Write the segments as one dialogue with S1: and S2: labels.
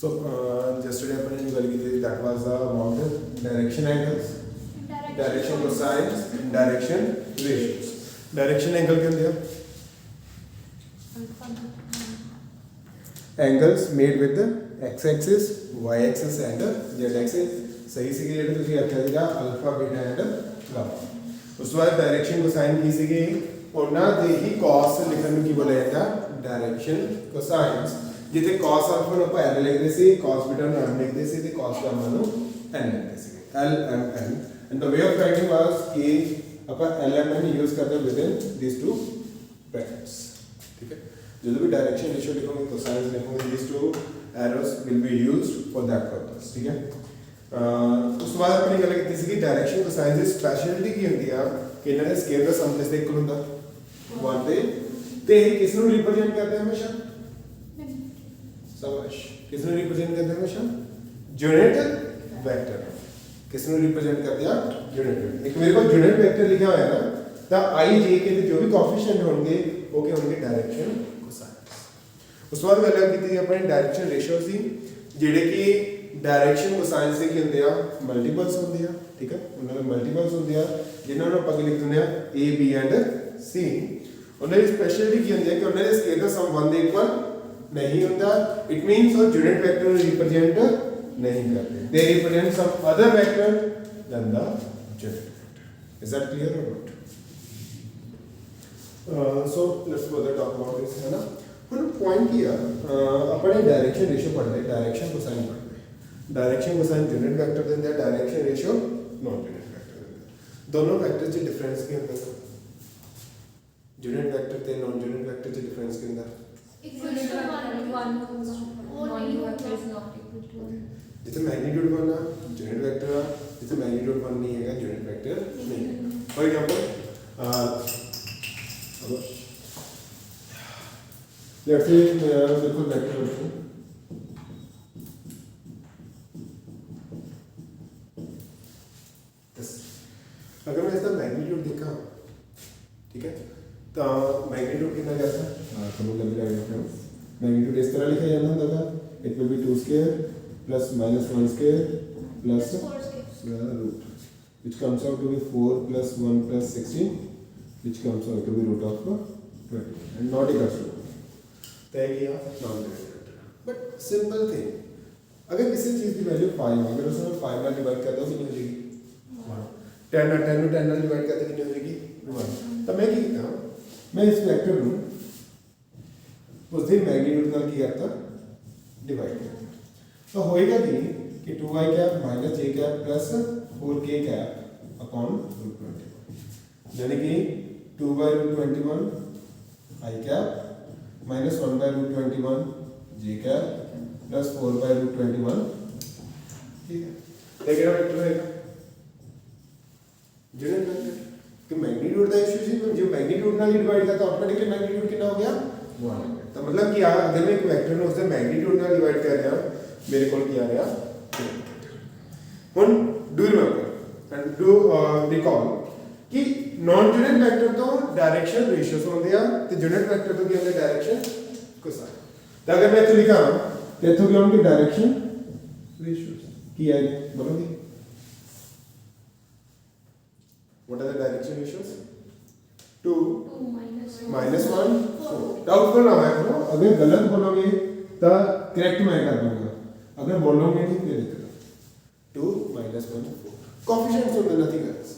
S1: So yesterday अपन गल की थी that was about direction angles, direction cosines and direction ratios. Direction angle क्या होता है? Angles made with the x-axis, y-axis and z-axis. सही सी ਜਿਹੜੇ ਤੁਸੀਂ ਆਖਿਆ ਸੀਗਾ ਅਲਫਾ ਬੀਟਾ ਐਂਡ ਗਾਮਾ। ਉਸ ਤੋਂ ਬਾਅਦ ਡਾਇਰੈਕਸ਼ਨ ਕੋਸਾਈਨ ਕੀ ਸੀਗੀ? ਉਹਨਾਂ ਦੇ ਹੀ cos ਲਿਖਣ ਨੂੰ ਕੀ ਬੋਲਿਆ ਜਾਂਦਾ? ਡਾਇਰੈਕਸ਼ਨ ਕੋਸਾਈਨਸ। ਜਿੱਥੇ cos ਅਲਫਾ ਨੂੰ ਆਪਾਂ l ਲਿਖਦੇ ਸੀ, cos ਬੀਟਾ ਨੂੰ m ਲਿਖਦੇ ਸੀ ਤੇ cos ਗਾਮਾ ਨੂੰ n ਲਿਖਦੇ ਸੀ। l m n and the way of writing was ਕਿ ਆਪਾਂ l m n यूज ਕਰਦੇ within these two brackets। ठीक है, ਜਦੋਂ ਵੀ ਡਾਇਰੈਕਸ਼ਨ ਰੇਸ਼ੀਓ ਲਿਖੋਗੇ ਕੋਸਾਈਨਸ ਲਿਖੋਗੇ these two arrows will be used for that purpose। ठीक है, ਉਸ ਤੋਂ ਬਾਅਦ ਆਪਣੀ ਗੱਲ ਕੀਤੀ ਸੀ ਕਿ ਡਾਇਰੈਕਸ਼ਨ ਕੋਸਾਈਨਸ ਦੀ ਸਪੈਸ਼ਲਿਟੀ ਕੀ ਹੁੰਦੀ ਆ ਕਿ ਇਹਨਾਂ ਦੇ ਸਕੇਲ ਦਾ ਸਮ ਕਿਸ ਦੇ ਇਕੁਅਲ ਹੁੰਦਾ? 1 ਤੇ ਇਹ ਕਿਸ ਨੂੰ ਰਿਪਰੈਜ਼ੈਂਟ ਕਰਦੇ ਆ ਹਮੇਸ਼ਾ? ਸ਼ਾਬਾਸ਼, ਕਿਸ ਨੂੰ ਰਿਪਰੈਜ਼ੈਂਟ ਕਰਦੇ ਆ ਹਮੇਸ਼ਾ? Unit vector. ਕਿਸ ਨੂੰ ਰਿਪਰੈਜ਼ੈਂਟ ਕਰਦੇ ਆ? Unit vector. ਇੱਕ ਮੇਰੇ ਕੋਲ ਯੂਨਿਟ ਵੈਕਟਰ ਲਿਖਿਆ ਹੋਇਆ ਨਾ ਤਾਂ i j k ਦੇ ਜੋ ਵੀ ਕੋਐਫੀਸ਼ੀਐਂਟ ਹੋਣਗੇ ਉਹ ਕੀ ਹੋਣਗੇ? ਡਾਇਰੈਕਸ਼ਨ ਕੋਸਾਈਨਸ। ਉਸ ਤੋਂ ਬਾਅਦ ਗੱਲ ਕੀਤੀ ਆਪਣੀ ਡਾਇਰੈਕਸ਼ਨ ਰੇਸ਼ੀਓ ਸੀ ਜਿਹੜੇ ਕਿ डायरेक्शन कोसाइंस से की होंगे मल्टीपल्स होंगे। ठीक है, उन्होंने मल्टीपल्स होंगे जिन्होंने आप लिख दें ए बी एंड सी। उन्होंने स्पेशलिटी की होंगी कि उन्होंने स्केल का सम 1 के इक्वल नहीं होता। इट मींस वो यूनिट वेक्टर को रिप्रेजेंट नहीं करते, they represent some other vector than the unit vector. Is that clear or not? So let's further talk about this. है ना, ਹੁਣ पॉइंट ਕੀ ਆ ਆਪਣੇ डायरेक्शन रेशियो पढ़ रहे, डायरेक्शन कोसाइन पढ़ रहे। डायरेक्शन कोसाइन यूनिट वेक्टर देते हैं, direction ratio non unit vector देते हैं। दोनों वेक्टर च डिफरेंस क्या होता है? यूनिट वेक्टर ते नॉन यूनिट वेक्टर च डिफरेंस क्या होता है? जिथे मैग्नीट्यूड 1 आ यूनिट वेक्टर आ, जिथे मैग्नीट्यूड 1 नहीं है यूनिट वेक्टर नहीं है। फॉर एग्जांपल लेट्स से बिल्कुल वेक्टर रखो, अगर मैं इसका मैग्नीट्यूड देखा, ठीक है, तो मैग्नीट्यूड कितना जाता है? समझ लग रहा है मैग्नीट्यूड इस तरह लिखा जाता होगा, it will be 2 square plus minus 1 square plus root which comes out to be 4 plus 1 plus 16 which comes out to be root of 20 and not equal to तय किया non unit. But simple thing, अगर किसी चीज की value 5 अगर उसमें 5 में divide कर दो कितनी हो जाएगी? 10 और 10 10 ਨਾਲ डिवाइड करते कितनी हो जाएगी? 1। तो मैं ਕੀ ਕੀਤਾ, मैं इस वेक्टर ਨੂੰ ਉਸ ਦੇ मैग्नीट्यूड ਨਾਲ ਕੀ करता डिवाइड करता। तो होएगा कि 2i cap minus j cap plus 4k cap upon root 21, यानी कि 2 by root 21 i cap minus 1 by root 21 j cap plus 4 by root 21। ठीक है, ये क्या वेक्टर रहेगा? Unit vector. कि मैग्नीट्यूड का इशू सी, जो मैग्नीट्यूड ਨਾਲ डिवाइड करता ऑटोमेटिकली मैग्नीट्यूड कितना हो गया? 1। तो मतलब कि अगर मैं एक वेक्टर ਨੂੰ उससे मैग्नीट्यूड ਨਾਲ डिवाइड कर रहा मेरे को क्या आ रहा? ਹੁਣ do remember and do recall कि नॉन यूनिट वेक्टर तो डायरेक्शन रेशियोस होंगे आ ते यूनिट वेक्टर तो क्या होंगे? Direction cosine. तो अगर मैं इथे लिखा तो इथों क्या होंगे? डायरेक्शन रेशियोस की आएगी बोलोगे? What are the direction ratios? 2 minus 1 4। Doubtful ना है करो, अगर गलत बोलोगे तो करेक्ट मैं कर दूंगा, अगर बोलोगे नहीं फिर दिक्कत। 2 minus 1 4 कोएफिशिएंट्स होते नथिंग एल्स।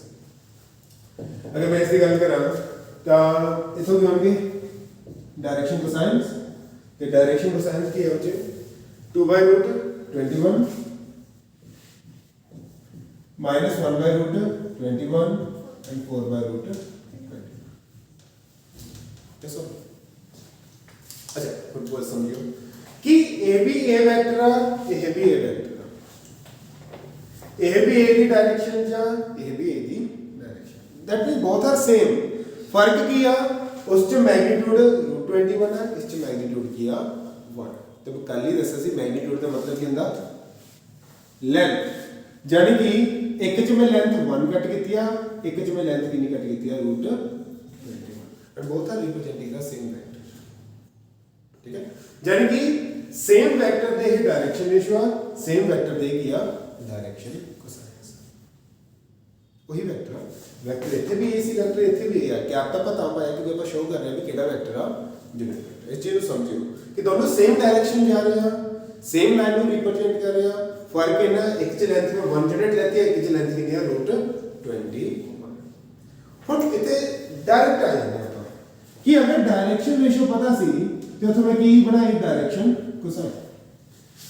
S1: अगर मैं इसकी गल करा तो इथों की होंगे डायरेक्शन कोसाइंस। तो डायरेक्शन कोसाइंस की हो जे 2 by root 21 minus 1 by root 21 and 4 by root 20। कैसा? अच्छा कुछ बोल समझियो कि ए भी ए वेक्टर है, ए भी ए वेक्टर है, ए भी ए की डायरेक्शन जा, ए भी ए की direction. That means both are same. फर्क किया उस च मैग्नीट्यूड रूट 21 है, इस च मैग्नीट्यूड किया 1। तो कल ही दसा सी मैग्नीट्यूड का मतलब की होंदा लेंथ, यानी कि एक च मैं लेंथ 1 कट कीती आ, एक च मैं लेंथ कितनी कट कीती आ? Root 21। And both are representing the same vector. ठीक है, यानी कि सेम वेक्टर दे ही डायरेक्शन रेशियो आ, सेम वेक्टर दे की आ डायरेक्शन कोसाइन। वही वेक्टर वेक्टर इतने भी इसी वेक्टर इतने भी है कि आप तक पता पाया क्योंकि आप शो कर रहे हैं कि केड़ा वेक्टर आ यूनिट वेक्टर। इस चीज को समझियो कि दोनों सेम डायरेक्शन जा रहे हैं, सेम लाइन को रिप्रेजेंट कर रहे हैं। फर्क है ना, एक च लेंथ में 1 यूनिट लेती है, एक च लेंथ कितनी है √21। ਹੁਣ इतने डायरेक्ट आ जाते हैं कि अगर डायरेक्शन रेशियो पता सी तो तुम्हें की बनाई डायरेक्शन कोसाइन।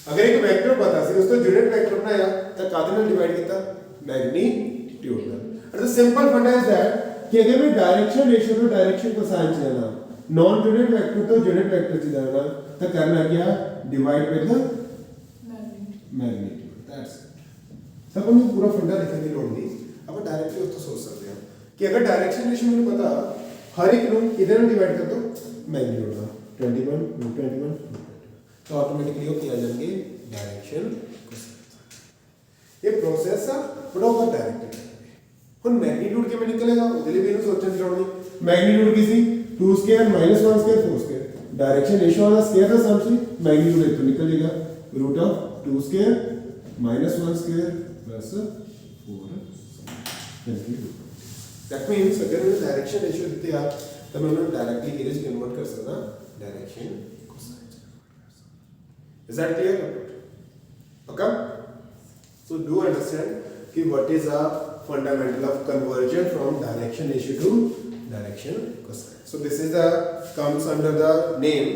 S1: अगर एक वेक्टर पता सी उसको यूनिट वेक्टर बनाया तो कादे नाल डिवाइड किया मैग्नीट्यूड नाल। और द सिंपल फंडा इज दैट कि अगर मैं डायरेक्शन रेशियो तो डायरेक्शन कोसाइन से जाना, नॉन यूनिट वेक्टर तो यूनिट वेक्टर से जाना, तो करना क्या divide with the magnitude. That's it. सब हमें पूरा फंडा लिखने की लोड़ नहीं, अब डायरेक्टली उसको सोच सकते हैं कि अगर डायरेक्शन रेशियो मैंने पता हर एक को किधर में डिवाइड कर दो मैग्नीट्यूड का 21 √21 तो ऑटोमेटिकली वो किया जाएंगे डायरेक्शन कोसाइन। ये प्रोसेस है बड़ा होगा डायरेक्ट ਹੁਣ मैग्नीट्यूड के में निकलेगा ਉਹਦੇ ਲਈ ਵੀ ਇਹਨੂੰ ਸੋਚਣ ਦੀ ਲੋੜ ਨਹੀਂ। मैग्नीट्यूड की सी 2 square -1 square 4 square direction ratio वाला स्क्वायर का सम से मैग्नीट्यूड इतना निकल जाएगा √2 square -1 square plus 4 magnitude. That means अगर मैं डायरेक्शन रेशियो देते आप तो मैं उन्हें डायरेक्टली इरेज कन्वर्ट कर सकता direction cosine. Is that clear? Okay, so do understand कि what is a fundamental of conversion from direction ratio to direction cosine. So this is the comes under the name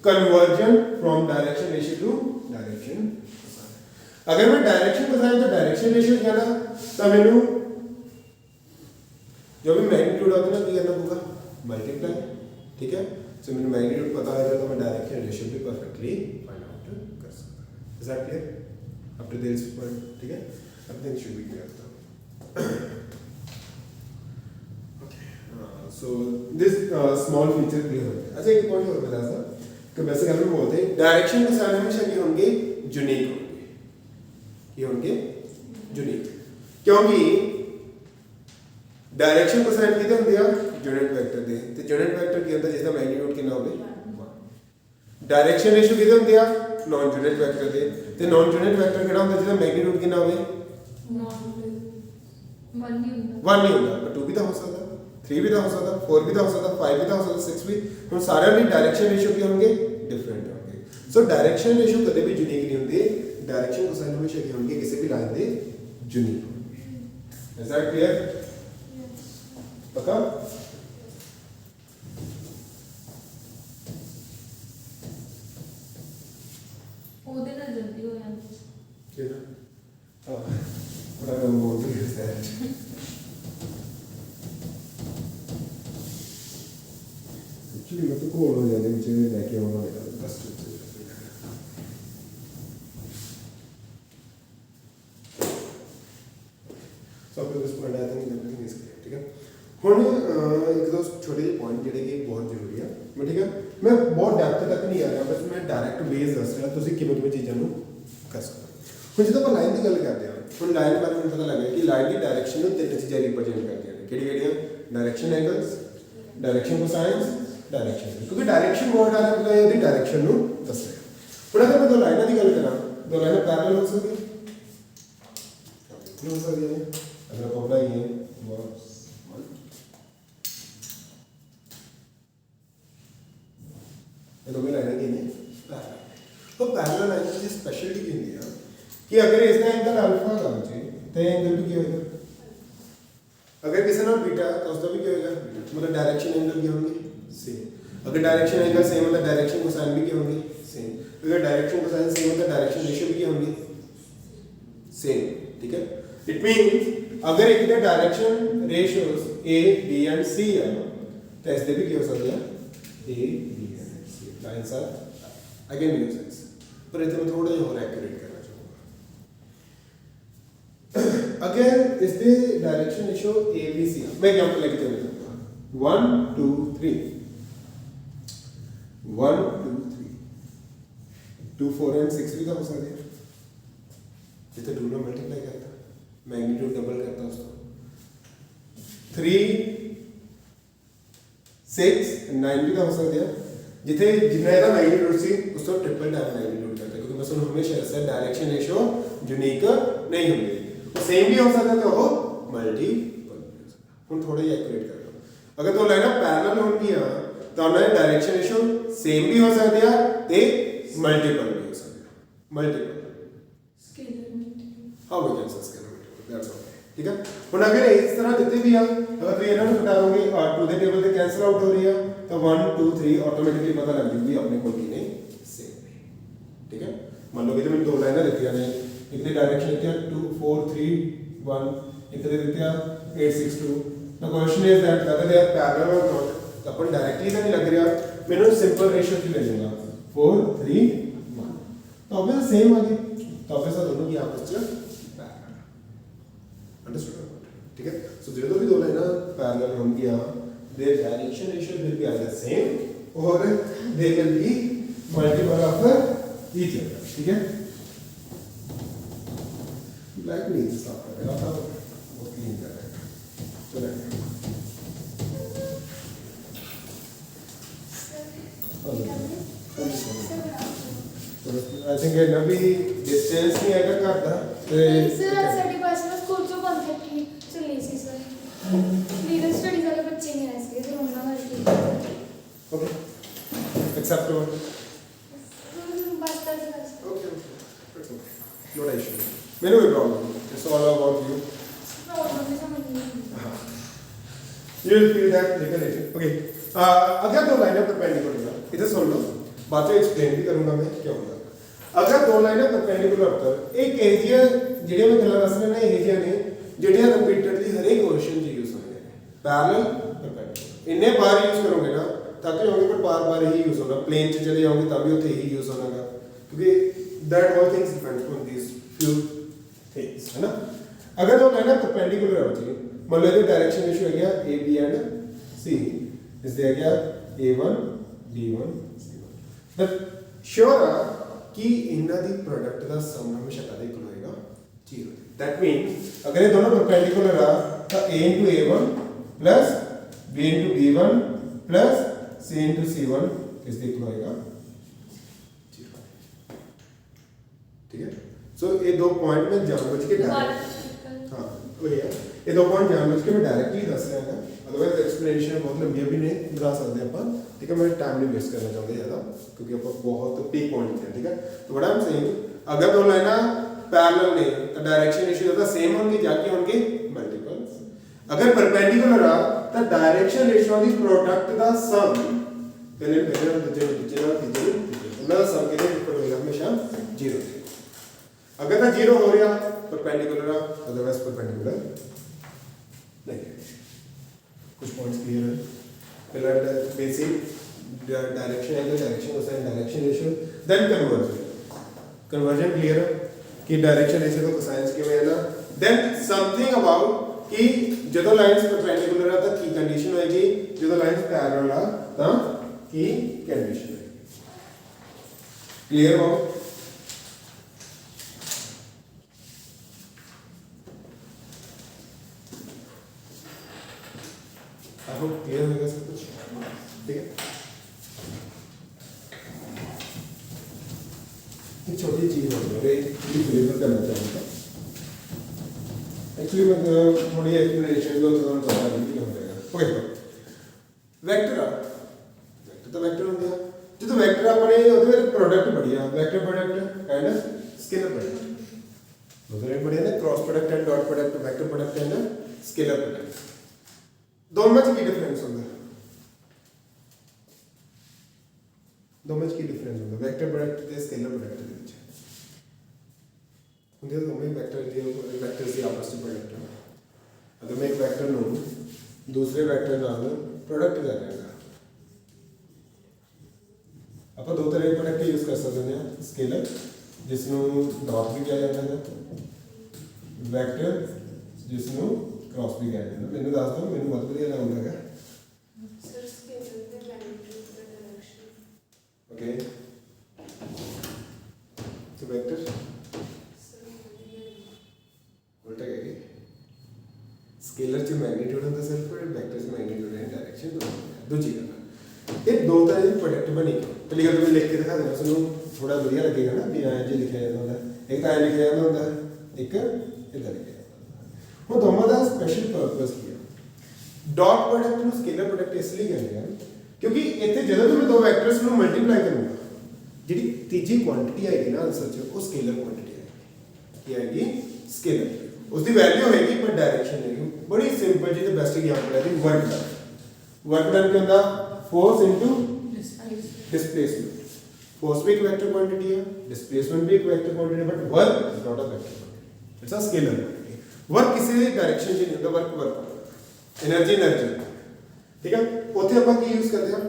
S1: conversion from direction ratio to direction cosine. अगर मैं direction cosine तो direction ratio जाना तो मैंने जो भी magnitude होता है ना करना होगा मल्टीप्लाई। ठीक है, सो मैंने मैग्नीट्यूड पता है तो मैं डायरेक्शन रेशियो भी परफेक्टली फाइंड आउट कर सकता हूं। Is that clear up to this point? ठीक है, अब then should be clear. Okay, so this small feature clear हो गया। अच्छा एक पॉइंट और बता सा कि वैसे अगर हम बोलते हैं डायरेक्शन कोसाइन हमेशा ये होंगे यूनिक होंगे, ये होंगे यूनिक क्योंकि डायरेक्शन कोसाइन किते ਹੁੰਦੇ ਆ यूनिट वेक्टर ਦੇ ਤੇ यूनिट वेक्टर ਕੀ ਹੁੰਦਾ ਜਿਸਦਾ ਮੈਗਨੀਟਿਊਡ ਕਿੰਨਾ ਹੋਵੇ 1। डायरेक्शन रेशियो किते ਹੁੰਦੇ ਆ नॉन यूनिट वेक्टर ਦੇ ਤੇ नॉन यूनिट वेक्टर ਕਿਹੜਾ ਹੁੰਦਾ ਜਿਹਦਾ ਮੈਗਨੀਟਿਊਡ ਕਿੰਨਾ ਹੋਵੇ 1 नहीं होता, पर 2 भी तो हो सकता, 3 भी तो हो सकता, 4 भी तो हो सकता, 5 भी तो हो सकता, 6 भी। हम सारे भी डायरेक्शन रेशियो के होंगे डिफरेंट होंगे। सो डायरेक्शन रेशियो कभी भी यूनिक नहीं होंगे, डायरेक्शन कोसाइन हमेशा के होंगे किसी भी लाइन दे यूनिक होंगे। Is that clear? पक्का?
S2: ओदे ना जल्दी हो जाती
S1: है ना? हां, बड़ा काम बोल रही है दैट एक्चुअली मैं तो कॉल हो जाने मुझे लेके आना है बस। So up to this point I think everything is clear. ठीक है, ਹੁਣ एक दो छोटे ਜਿਹੇ पॉइंट ਜਿਹੜੇ ਕਿ ਬਹੁਤ ਜ਼ਰੂਰੀ ਆ। ਮੈਂ ਠੀਕ ਹੈ ਮੈਂ ਬਹੁਤ ਡੈਪਥ ਤੱਕ ਨਹੀਂ ਆ ਰਿਹਾ, ਬਸ ਮੈਂ ਡਾਇਰੈਕਟ ਬੇਸ ਦੱਸ ਰਿਹਾ ਤੁਸੀਂ ਕਿਵੇਂ ਕਿਵੇਂ ਚੀਜ਼ਾਂ ਨੂੰ ਕਰ ਸਕਦੇ ਹੋ। ਹੁਣ ਜਦੋਂ ਆਪਾਂ ਲਾਈਨ ਦੀ ਗੱਲ ਕਰਦੇ ਹਾਂ, ਹੁਣ ਲਾਈਨ ਬਾਰੇ ਮੈਨੂੰ ਪਤਾ ਲੱਗਾ ਕਿ ਲਾਈਨ ਦੀ ਡਾਇਰੈਕਸ਼ਨ ਨੂੰ ਤਿੰਨ ਚੀਜ਼ਾਂ ਰਿਪਰੈਜ਼ੈਂਟ ਕਰਦੀਆਂ ਨੇ। ਕਿਹੜੀ ਕਿਹੜੀਆਂ? Direction angles, direction cosines, direction. क्योंकि डायरेक्शन वर्ड आने मतलब ये डायरेक्शन नु दस रहा। ਹੁਣ अगर मैं दो लाइनां ਦੀ ਗੱਲ करा, दो लाइनां पैरेलल हो सकती है, हो सकती है। अगर आप बनाइए ये दो लाइनां की ने तो पैरेलल लाइन की स्पेशलिटी की होती है कि अगर इसका एंगल अल्फा का हो तो एंगल भी क्या होगा, अगर किसी ना बीटा तो उसका भी क्या होगा, मतलब डायरेक्शन एंगल क्या होंगे सेम। अगर डायरेक्शन एंगल सेम मतलब डायरेक्शन कोसाइन भी क्या होंगे सेम। अगर डायरेक्शन कोसाइन सेम मतलब डायरेक्शन रेशियो भी क्या होंगे सेम। ठीक है, इट मींस अगर एक direction ratios A B and C है तो ऐसे भी क्या हो सकता है A B and C lines are again use this, पर इतना थोड़ा जिहा और एक्यूरेट करना चाहूंगा। अगर इस दे direction ratio A B C मैं एग्जांपल लेके चलूंगा 1 2 3 1 2 3 2 4 एंड 6 भी तो हो सकते हैं, जिसे 2 में मल्टीप्लाई करता मैग्नीट्यूड डबल करता उसको 3 6 9 भी तो हो सकते हैं, ਜਿੱਥੇ ਜਿੰਨਾ ਇਹਦਾ ਮੈਗਨੀਟਿਊਡ ਸੀ ਉਸ ਤੋਂ ਟ੍ਰਿਪਲ ਟਾਈਮ ਮੈਗਨੀਟਿਊਡ ਕਰਦਾ, ਕਿਉਂਕਿ ਮੈਂ ਤੁਹਾਨੂੰ ਹਮੇਸ਼ਾ ਦੱਸਿਆ ਡਾਇਰੈਕਸ਼ਨ ਰੇਸ਼ੋ ਯੂਨੀਕ ਨਹੀਂ ਹੁੰਦੀ, ਉਹ ਸੇਮ ਵੀ ਹੋ ਸਕਦਾ ਤੇ ਉਹ ਮਲਟੀਪਲ ਵੀ ਹੋ ਸਕਦਾ। ਹੁਣ ਥੋੜਾ ਜਿਹਾ ਐਕੂਰੇਟ ਕਰ ਲਓ, ਅਗਰ ਦੋ ਲਾਈਨਾਂ ਪੈਰਲਲ ਹੋਣਗੀਆਂ ਤਾਂ ਉਹਨਾਂ ਦੇ ਡਾਇਰੈਕਸ਼ਨ ਰੇਸ਼ੋ ਸੇਮ ਵੀ ਹੋ ਸਕਦੇ ਆ ਤੇ ਮਲਟੀਪਲ ਵੀ ਹੋ ਸਕਦੇ ਆ। Multiple
S2: scalar
S1: how we can say scalar that's all, ठीक है। ਹੁਣ ਅਗਰ ਇਸ ਤਰ੍ਹਾਂ ਦਿੱਤੇ ਵੀ ਆ, ਅਗਰ ਤੁਸੀਂ ਇਹਨਾਂ ਨੂੰ ਘਟਾਓਗੇ ਔਰ 2 ਦੇ ਟੇਬਲ ਤੇ ਕੈਨਸਲ ਆਊਟ ਹੋ ਰਹੀ ਆ ਤਾਂ 1 2 3 ਆਟੋਮੈਟਿਕਲੀ ਪਤਾ ਲੱਗ ਜੂਗੀ ਆਪਣੇ ਕੋਲ ਕੀ ਨੇ, ਸੇਮ ਨੇ, ਠੀਕ ਹੈ। ਮੰਨ ਲਓ ਕਿ ਮੈਨੂੰ ਦੋ ਲਾਈਨਾਂ ਦਿੱਤੀਆਂ ਨੇ, ਇੱਕ ਦੀ ਡਾਇਰੈਕਸ਼ਨ ਦਿੱਤੀ ਆ 2 4 3 1, ਇੱਕ ਦੀ ਦਿੱਤੀ ਆ 8 6 2। ਦ question is that whether they are parallel or not, ਤਾਂ ਆਪਾਂ ਡਾਇਰੈਕਟਲੀ ਤਾਂ ਨਹੀਂ ਲੱਗ ਰਿਹਾ, ਮੈਨੂੰ ਸਿੰਪਲ ਰੇਸ਼ੋ ਕੀ ਲੈ ਜਾਊਗਾ 4 3 1, ਤਾਂ ਆਬਵੀਅਸ ਸੇਮ ਆ ਗਈ, ਤਾਂ ਆਬਵੀਅਸ दोनों की आपस में पैरेलल, अंडरस्टूड, ठीक है। सो जो भी दो लाइनें पैरेलल होंगी, their direction ratio will be either same or they will be multiple of each other, ठीक है। ब्लैक नहीं साफ कर रहा था, वो क्लीन कर रहा है, चलो आई थिंक ये नबी डिस्टेंस नहीं है घर का
S3: सर आज साडी बस में स्कूल चो बंद करके चली सी सर लीडर स्टडी वाले बच्चे नहीं आए थे तो उन्होंने करके
S1: ओके एक्सेप्टेबल
S3: बस तक
S1: ओके नो इशू मेरे कोई प्रॉब्लम नहीं, it's all about you,
S3: problem में समझ नहीं
S1: you will feel that later okay। अगर दो लाइनें परपेंडिकुलर है, इधर सुन लो, बाद में एक्सप्लेन भी करूंगा मैं क्या होगा। अगर दो लाइनें परपेंडिकुलर होता एक एरिया ਜਿਹੜੀਆਂ ਮੈਂ ਗੱਲਾਂ ਦੱਸ ਰਿਹਾ ਨਾ, ਇਹ ਨੇ ਜਿਹੜੀਆਂ ਰਿਪੀਟਡਲੀ ਹਰੇਕ ਕੁਐਸਚਨ 'ਚ ਯੂਜ਼ ਹੁੰਦੇ ਨੇ, ਪੈਰਲਲ ਪਰਪੈਂਡੀਕੁਲਰ ਇੰਨੇ ਬਾਰ ਯੂਜ਼ ਕਰੋਗੇ ਨਾ ਤਾਂ ਕਿ ਹੋਗੇ, ਪਰ ਬਾਰ-ਬਾਰ ਹੀ ਯੂਜ਼ ਹੋਣਾ, ਪਲੇਨ 'ਚ ਚਲੇ ਜਾਓਗੇ ਤਾਂ ਵੀ ਉੱਥੇ ਹੀ ਯੂਜ਼ ਹੋਣਾਗਾ, ਕਿਉਂਕਿ that all things depends on these few things, है ना। अगर दो लाइनें परपेंडिकुलर हो जाए, मान लो ये डायरेक्शन रेशियो है गया ए बी एंड सी, इस दिया गया a1 b1 c1, but sure आ कि इनका दी प्रोडक्ट का सम हमेशा कदे इक्वल होएगा 0। दैट मींस अगर ये दोनों परपेंडिकुलर आ तो a into a1 plus b into b1 plus c into c1 किस इक्वल होएगा 0, ठीक है। सो ये दो पॉइंट में जानबूझ के हां वही है, ये दो पॉइंट जानबूझ के मैं डायरेक्टली दस रहा है, अदरवाइज एक्सप्लेनेशन बहुत लंबी भी नहीं बना सकते अपन, ठीक है। मैं टाइम नहीं वेस्ट करना चाहता ज़्यादा क्योंकि अपन बहुत पीक पॉइंट है, ठीक है। तो व्हाट आई एम सेइंग, अगर दो लाइनें पैरेलल ने तो डायरेक्शन रेशियो ज़्यादा सेम होंगे जाके होंगे मल्टीपल, अगर परपेंडिकुलर आ तो डायरेक्शन रेशियो दी प्रोडक्ट का सम पहले पहले दूसरे तीसरे उनका सम के इक्वल होएगा हमेशा 0। अगर तो 0 हो रहा परपेंडिकुलर आ, अदरवाइज परपेंडिकुलर नहीं। कुछ पॉइंट्स क्लियर है, पहला बेसिक डायरेक्शन है, डायरेक्शन होता है direction ratio, then conversion, conversion clear है कि डायरेक्शन रेशियो तो साइंस के में है ना, देन समथिंग अबाउट कि जो लाइंस परपेंडिकुलर है तो की कंडीशन होएगी, जो लाइंस पैरेलल है तो की कंडीशन होएगी, क्लियर हो। आई होप क्लियर हो गया सब कुछ, ठीक है। एक छोटी चीज और डिलीवर करना चाहूँगा, एक्चुअली मैं थोड़ी एक्सप्लेनेशन दो तो बता दूँ कि हो जाएगा। ओके वेक्टर वेक्टर तो वेक्टर हो गया, जो तो वेक्टर अपने ਉਹਦੇ ਵਿੱਚ प्रोडक्ट बढ़िया vector product and scalar product, दोनों बढ़िया ना, cross product and dot product, vector product and scalar product, दोनों में की डिफरेंस होता है, दोनों में की डिफरेंस होता है वेक्टर प्रोडक्ट ਤੇ स्केलर प्रोडक्ट ਦੇ ਵਿੱਚ ਹੁੰਦੇ ਦੋਵੇਂ ਵੈਕਟਰ ਦੀ ਆਪਸ ਵਿੱਚ ਪ੍ਰੋਡਕਟ ਹੈ। ਅਗਰ ਮੈਂ ਇੱਕ ਵੈਕਟਰ ਨੂੰ ਦੂਸਰੇ ਵੈਕਟਰ ਨਾਲ ਪ੍ਰੋਡਕਟ ਕਰ ਰਿਹਾ ਹਾਂ, ਆਪਾਂ ਦੋ ਤਰ੍ਹਾਂ ਦੇ ਪ੍ਰੋਡਕਟ ਯੂਜ਼ ਕਰ ਸਕਦੇ ਹਾਂ, ਸਕੇਲਰ ਜਿਸ ਨੂੰ ਡਾਟ ਵੀ ਕਿਹਾ ਜਾਂਦਾ ਹੈ, ਵੈਕਟਰ ਜਿਸ ਨੂੰ क्रॉस भी कह देना। मैंने ਦੱਸ ਦੋ ਮੈਨੂੰ ਬਹੁਤ ਵਧੀਆ ਲੱਗਦਾ ਹੈਗਾ
S3: सर स्केलर ਦੇ मैग्नीट्यूड ਦਾ डायरेक्शन
S1: ओके, तो वेक्टर उल्टा कहेंगे, स्केलर च मैग्नीट्यूड होता सिर्फ, वेक्टर च मैग्नीट्यूड एंड डायरेक्शन दो चीज़ है। ये दो तरह की प्रोडक्ट बनी पहली गल तो मैं लिख के दिखा देना सुनो थोड़ा बढ़िया लगेगा ना भी ऐ जे लिखा जाता होंदा एक तो ऐ लिखा जाता होंदा एक इधर लिखा जाता हुण दोवां दा स्पैशल पर्पस की है डॉट प्रोडक्ट ਨੂੰ स्केलर प्रोडक्ट इसलिए कहते हैं क्योंकि ਇੱਥੇ ਜਦੋਂ ਵੀ ਮੈਂ ਦੋ ਵੈਕਟਰਸ ਨੂੰ ਮਲਟੀਪਲਾਈ ਕਰੂੰਗਾ ਜਿਹੜੀ ਤੀਜੀ ਕੁਆਂਟੀਟੀ ਆਏਗੀ ਨਾ ਆਨਸਰ 'ਚ ਉਹ ਸਕੇਲਰ ਕੁਆਂਟੀਟੀ ਆਏਗੀ ਕੀ ਆਏਗੀ ਸਕੇਲਰ उसकी वैल्यू होगी पर डायरेक्शन होगी बड़ी सिंपल जी तो बेस्ट एग्जांपल है वर्क डन क्या होता फोर्स इनटू डिस्प्लेसमेंट फोर्स भी एक वेक्टर क्वांटिटी है डिस्प्लेसमेंट भी एक वेक्टर क्वांटिटी है but work is not a vector quantity it's a scalar quantity work किसी भी डायरेक्शन से नहीं होता वर्क एनर्जी ठीक है ਉੱਥੇ ਆਪਾਂ ਕੀ ਯੂਜ਼ ਕਰਦੇ ਹਾਂ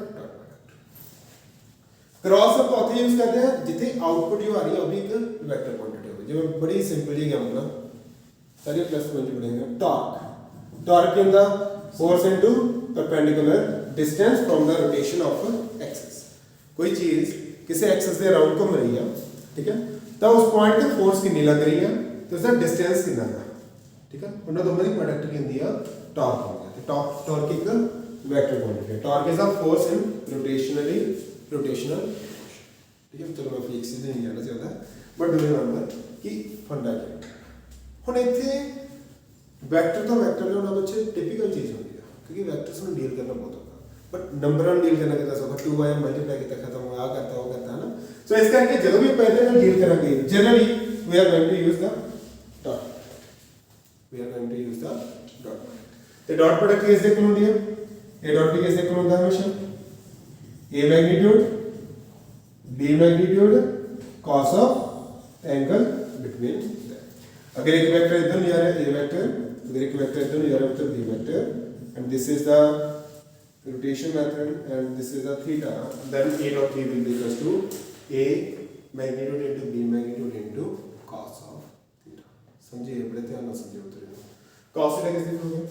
S1: क्रॉस ਆਪਾਂ ਉੱਥੇ ਯੂਜ਼ ਕਰਦੇ ਹਾਂ ਜਿੱਥੇ ਆਊਟਪੁੱਟ ਜੋ ਆ ਰਹੀ ਹੈ ਉਹ ਵੀ ਇੱਕ ਵੈਕਟਰ ਕੁਆਂਟੀਟੀ ਹੋਵੇ ਜਿਵੇਂ ਬੜੀ ਸਿੰਪਲ ਜੀ ਐਗਜ਼ਾਮਪਲ ਆ सारे प्लस वन जो पढ़ेंगे torque in the force into perpendicular distance from the rotation of axis कोई चीज किसी एक्सिस के अराउंड घूम रही है ठीक है तो उस पॉइंट ते फोर्स कितनी लग रही है तो उसका डिस्टेंस कितना है ठीक है उन्होंने दोनों की प्रोडक्ट की होती है टॉर्क हो गया टॉर्क एक वेक्टर क्वांटिटी है torque is a force in rotational ठीक है चलो मैं फिजिक्स से नहीं जाना चाहता बट डू रिमेंबर कि फंडा क्या ਹੁਣ ਇੱਥੇ ਵੈਕਟਰ ਤੋਂ ਵੈਕਟਰ ਲਿਆਉਣਾ ਬੱਚੇ ਟਿਪੀਕਲ ਚੀਜ਼ ਹੁੰਦੀ ਹੈ ਕਿਉਂਕਿ ਵੈਕਟਰਸ ਨੂੰ ਡੀਲ ਕਰਨਾ ਬਹੁਤ ਔਖਾ ਬਟ ਨੰਬਰਾਂ ਨੂੰ ਡੀਲ ਕਰਨਾ ਕਿਤਾ ਸੌਖਾ 2y ਮਲਟੀਪਲਾਈ ਕੀਤਾ ਖਤਮ ਹੋ ਆ ਕਰਤਾ ਉਹ ਕਰਤਾ ਨਾ ਸੋ ਇਸ ਕਰਕੇ ਜਦੋਂ ਵੀ ਆਪਾਂ ਇਹਦੇ ਨਾਲ ਡੀਲ ਕਰਾਂਗੇ generally we are going to use the dot ਤੇ ਡਾਟ ਪ੍ਰੋਡਕਟ ਕਿਸ ਦੇ ਕੋਲ ਹੁੰਦੀ ਹੈ a ਡਾਟ b ਕਿਸ ਦੇ ਕੋਲ ਹੁੰਦਾ ਹਮੇਸ਼ਾ a magnitude b magnitude cos of angle between अगर एक वेक्टर इधर नहीं आ रहा है a वेक्टर अगर एक वेक्टर इधर नहीं आ रहा है तो b vector and this is the rotation method and this is the theta then a dot b will be equals to a magnitude into b magnitude into cos of theta समझिए बड़े ध्यान से समझिए उत्तर cos थीटा किस लिखोगे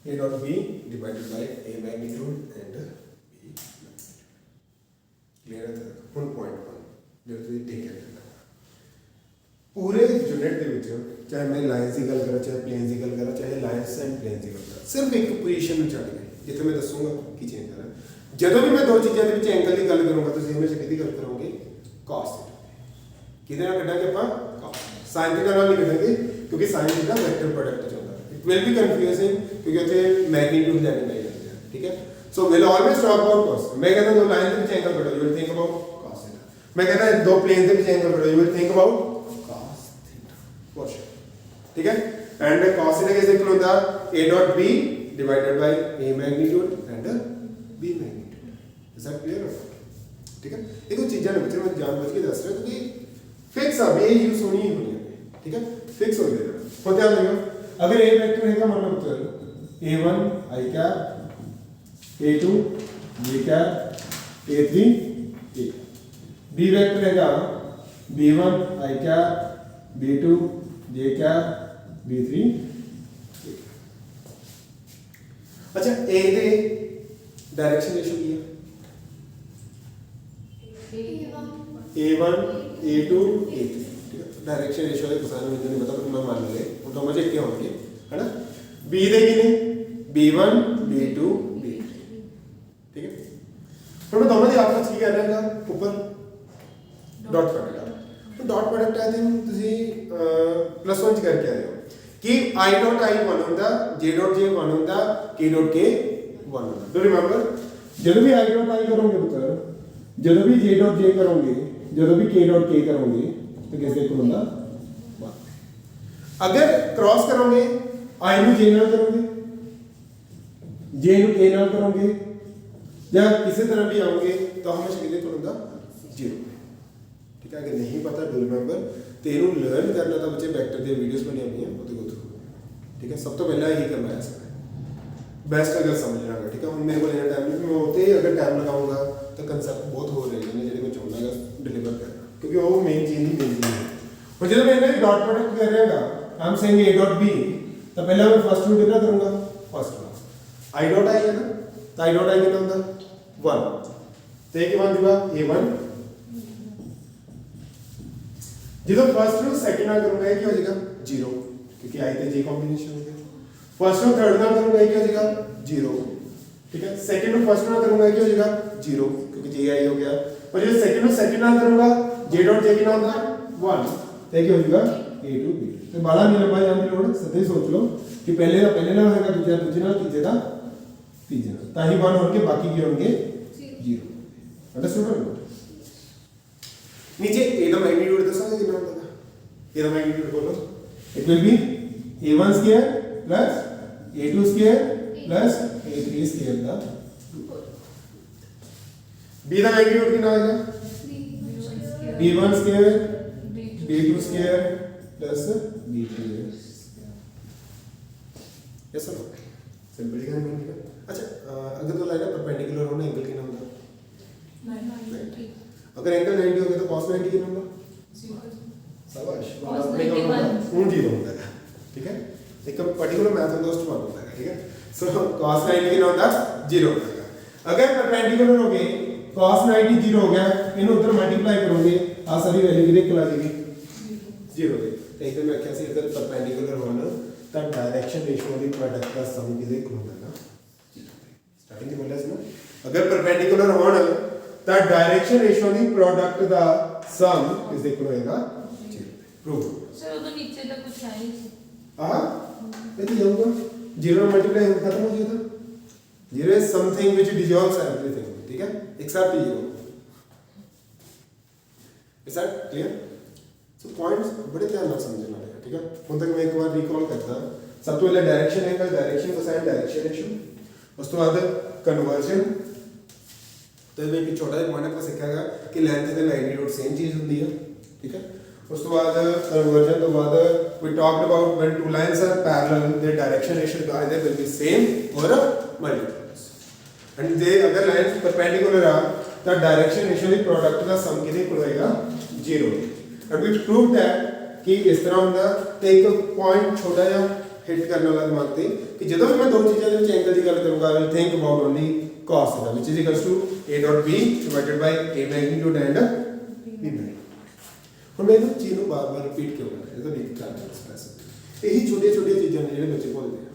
S1: a dot b divided by a magnitude and clear है ਹੁਣ point 1 ਜਿਹੜਾ ਤੁਸੀਂ ਟੇਕ ਕਰਨਾ ਪੂਰੇ ਯੂਨਿਟ ਦੇ ਵਿੱਚ ਚਾਹੇ ਮੈਂ ਲਾਈਨਸ ਦੀ ਗੱਲ ਕਰਾਂ ਚਾਹੇ ਪਲੇਨਸ ਦੀ ਗੱਲ ਕਰਾਂ ਚਾਹੇ ਲਾਈਨਸ ਐਂਡ ਪਲੇਨਸ ਦੀ ਗੱਲ ਕਰਾਂ ਸਿਰਫ ਇੱਕ ਪੋਜੀਸ਼ਨ ਨੂੰ ਛੱਡ ਕੇ ਜਿੱਥੇ ਮੈਂ ਦੱਸੂਗਾ ਕੀ ਚੇਂਜ ਕਰਨਾ ਜਦੋਂ ਵੀ ਮੈਂ ਦੋ ਚੀਜ਼ਾਂ ਦੇ ਵਿੱਚ ਐਂਗਲ ਦੀ ਗੱਲ ਕਰੂੰਗਾ ਤੁਸੀਂ ਹਮੇਸ਼ਾ ਕਿਹਦੀ ਗੱਲ ਕਰੋਗੇ cos ਥੀਟਾ ਕਿਹਦੇ ਨਾਲ ਕੱਢਾਂਗੇ ਆਪਾਂ cos sin ਥੀਟਾ ਨਾਲ ਨਹੀਂ ਕੱਢਾਂਗੇ ਕਿਉਂਕਿ sin ਥੀਟਾ ਵੈਕਟਰ ਪ੍ਰੋਡਕਟ ਚ ਹੁੰਦਾ ਇਟ ਵਿਲ ਬੀ ਕਨਫਿਊਜ਼ਿੰਗ ਕਿਉਂਕਿ ਉੱਥੇ ਮੈਗਨੀਟਿਊਡ ਲੈਣੇ ਪੈ ਜਾਂਦੇ ਆ ਠੀਕ ਹੈ so we'll always talk about cos मैं कहता हूं दो लाइन के बीच एंगल बढ़ो you will think about cos theta मैं कहता है दो प्लेन के बीच एंगल बढ़ो you will think about cos theta for sure ठीक है and cos theta कैसे इक्वल होता है a dot b divided by a magnitude and b magnitude is that clear ठीक है ये दो चीजें ने बच्चे मैं जानबूझ के दस रहा हूं क्योंकि फिक्स अब ये यूज होनी ही होनी है ठीक है फिक्स हो गया तो ध्यान देना अगर a वेक्टर है का मतलब a1 i cap A2 B cap A3 A B vector रहेगा B1 I cap B2 J cap B3 A अच्छा A दे डायरेक्शन रेशियो की है A1 A2 A3 ठीक है डायरेक्शन रेशियो है किसान मुझे नहीं पता पर मैं मान ले वो तो मुझे क्या होंगे है ना B दे किने B1 B2 ठीक है तो मैं दोनों ਦੀ ਆਪਸ ਕੀ ਕਰ ਰਹੇ ਹਾਂ ਉੱਪਰ ਡਾਟ ਪ੍ਰੋਡਕਟ तो ਡਾਟ ਪ੍ਰੋਡਕਟ आई थिंक ਤੁਸੀਂ +1 ਚ ਕਰਕੇ ਆਏ ਹੋ ਕਿ i ਡਾਟ i 1 ਹੁੰਦਾ j ਡਾਟ j 1 ਹੁੰਦਾ k ਡਾਟ k 1 ਹੁੰਦਾ ਡੂ ਰਿਮੈਂਬਰ ਜਦੋਂ ਵੀ i ਡਾਟ i ਕਰੋਗੇ ਪੁੱਤਰ ਜਦੋਂ ਵੀ j ਡਾਟ j ਕਰੋਗੇ ਜਦੋਂ ਵੀ k ਡਾਟ k ਕਰੋਗੇ तो किस ਦੇ ਕੋਲ ਹੁੰਦਾ 1 अगर क्रॉस करोगे i ਨੂੰ j ਨਾਲ करोगे j ਨੂੰ k ਨਾਲ करोगे या किसी तरह भी आओगे तो हमेशा कितने को होगा 0 ठीक है अगर नहीं पता डू रिमेंबर तो इनु लर्न करना था बच्चे वेक्टर दे वीडियोस बनी हुई हैं वो देखो ठीक है सब तो पहला यही करना है सर बेस्ट अगर समझना है ठीक है हम मेरे को लेना टाइम नहीं मैं होते अगर टाइम लगाऊंगा तो कांसेप्ट बहुत हो रहे हैं जेडे मैं चाहूंगा है डिलीवर करना क्योंकि वो मेन चीज नहीं मेन चीज है और जब मैं इन्हें डॉट प्रोडक्ट कर रहेगा I am saying a dot b तो पहला मैं फर्स्ट रूट कितना करूंगा first root i dot i है ना तो i डॉट i कितना होगा 1 तो एक मान दिया a1 ਜਦੋਂ ਫਸਟ ਨੂੰ ਸੈਕਿੰਡ ਨਾਲ ਕਰੂੰਗਾ ਇਹ ਕੀ ਹੋ ਜਾਏਗਾ 0 क्योंकि i ਤੇ j ਕੰਬੀਨੇਸ਼ਨ ਹੋ ਗਿਆ ਫਸਟ ਨੂੰ ਥਰਡ ਨਾਲ ਕਰੂੰਗਾ ਇਹ ਕੀ ਹੋ ਜਾਏਗਾ 0 ठीक है सेकंड ਨੂੰ ਫਸਟ ਨਾਲ ਕਰੂੰਗਾ ਇਹ ਕੀ ਹੋ ਜਾਏਗਾ 0 क्योंकि j i ਹੋ ਗਿਆ ਪਰ ਜੇ ਸੈਕਿੰਡ ਨੂੰ ਸੈਕਿੰਡ ਨਾਲ ਕਰੂੰਗਾ j ਡਾਟ j ਕਿੰਨਾ ਹੁੰਦਾ 1 ਤੇ ਕੀ ਹੋ ਜਾਏਗਾ a to b ਤੇ ਬਾਲਾ ਨਹੀਂ ਲੰਬਾ ਜਾਣ ਦੀ ਲੋੜ ਸਦੇ ਸੋਚ ਲਓ ਕਿ ਪਹਿਲੇ ਦਾ ਪਹਿਲੇ ਨਾਲ ਹੋਏਗਾ ਦੂਜਾ ਦੂਜੇ ਨਾਲ ਤੀਜੇ ਦਾ ਤੀਜੇ ਨਾਲ ਤਾਂ ਹੀ 1 ਹੋਣਗੇ ਬਾਕੀ ਕੀ ਹੋਣਗੇ 0 ਅੰਡਰਸਟੂਡ नीचे a ਦਾ मैग्नीट्यूड ਦੱਸਾਂਗੇ ਕਿੰਨਾ ਹੁੰਦਾ ਹੈ a ਦਾ मैग्नीट्यूड ਬੋਲੋ it will be a1 square plus a2 square plus a3 square ਦਾ b ਦਾ मैग्नीट्यूड कितना आएगा b1 square b2 square plus b3 yes sir simple ही है अच्छा अगर तो लाइन परपेंडिकुलर होना एंगल कितना होगा 90 अगर एंगल 90 हो गया तो cos 90 कितना होगा शाबाश अपने का कौन जीरो होता है ठीक है एक पर्टिकुलर मैथ होता है उसको मान होता है ठीक है सो cos 90 कितना होता है 0 होता है अगर परपेंडिकुलर हो गए cos 90 0 हो गया इन्हें उधर मल्टीप्लाई करोगे आ सारी वैल्यू कितने को आ जाएगी 0 पे तो एकदम मैं कैसे अगर परपेंडिकुलर होना तो डायरेक्शन रेशियो वाली प्रोडक्ट का सम कितने को होगा स्टार्टिंग से बोला ना अगर परपेंडिकुलर होना तो डायरेक्शन रेशियो वाली प्रोडक्ट का सम इज इक्वल होएगा 0 प्रूव
S2: सर वो तो नीचे तक कुछ है ही नहीं।
S1: हां ये तो जाऊंगा 0 में मल्टीप्लाई खत्म हो जाएगा 0 is something which dissolves everything ठीक है एक्सेप्ट ये is that clear so points बड़े ध्यान से समझना है ठीक है उन तक मैं एक बार रिकॉल करता सब तो पहले direction angle direction cosine direction ratio उस तो बाद कन्वर्जन तो ये एक छोटा सा पॉइंट आपको सिखाएगा कि लेंथ एंड मैग्नीट्यूड सेम चीज होती है ठीक है उस तो बाद कन्वर्जन तो बाद we talked about when two lines are parallel their direction ratio either will be same और मल्टीपल्स एंड दे अगर lines perpendicular are the direction ratio the product का सम कितने इक्वल होएगा 0 एंड वी प्रूव दैट कि इस तरह होगा तो एक पॉइंट छोटा जिहा हिट करने वाला दिमाग ते कि जदों मैं दो चीज़ों के एंगल की गल करूंगा I will think about only cos theta which is equals to a dot b divided by a magnitude and b magnitude ਹੁਣ ਮੈਂ ਇਹ ਚੀਜ਼ ਨੂੰ ਬਾਰ-ਬਾਰ ਰਿਪੀਟ ਕਿਉਂ ਕਰ ਰਿਹਾ ਇਹ ਤਾਂ ਨਹੀਂ ਕਰਨਾ ਐਕਸਪ੍ਰੈਸ ਇਹੀ ਛੋਟੀਆਂ-ਛੋਟੀਆਂ ਚੀਜ਼ਾਂ ਨੇ ਜਿਹੜੇ ਬੱਚੇ ਭੁੱਲਦੇ ਆ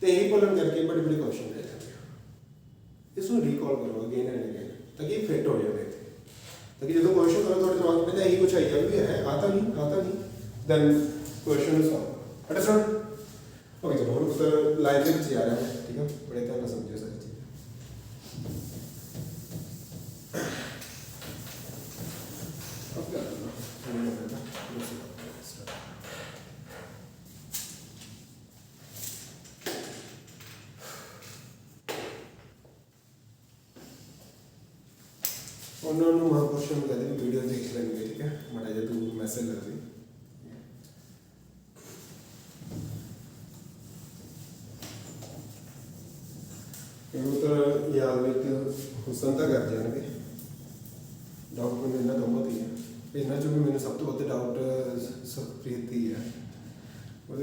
S1: ਤੇ ਇਹੀ ਭੁੱਲਣ ਕਰਕੇ ਬੜੇ ਕੁਐਸਚਨ ਰਹਿ ਜਾਂਦੇ ਆ ਇਸ ਨੂੰ ਰੀਕਾਲ ਕਰੋ ਅਗੇਨ ਐਂਡ ਅਗੇਨ ਤਾਂ ਕਿ ਫਿੱਟ ਹੋ ਜਾਵੇ ਤਾਂ ਕਿ ਜਦੋਂ ਕੁਐਸਚਨ ਕਰੋ ਤੁਹਾਡੇ ਦਿਮਾਗ ਵਿੱਚ ਇਹੀ ਕੁਝ ਆਈ ਜਾਵੇ ਵੀ ਹੈ ਆਤਾ ਨਹੀਂ then question is solve understood okay चलो हम तो लाइन में जा रहे हैं ठीक है बड़े ध्यान से समझिए सारी चीजें अब क्या करना उन्होंने महापुरुषों में कहते हैं वीडियो देख लेंगे ठीक है बड़ा जो तू मैसेज कर दी तो याद में हुसन तक कर जाएंगे डाउट में इन्ना तो बहुत ही है इन्ना जो भी मैंने सब तो बहुत डाउट सुखप्रीत ही है वो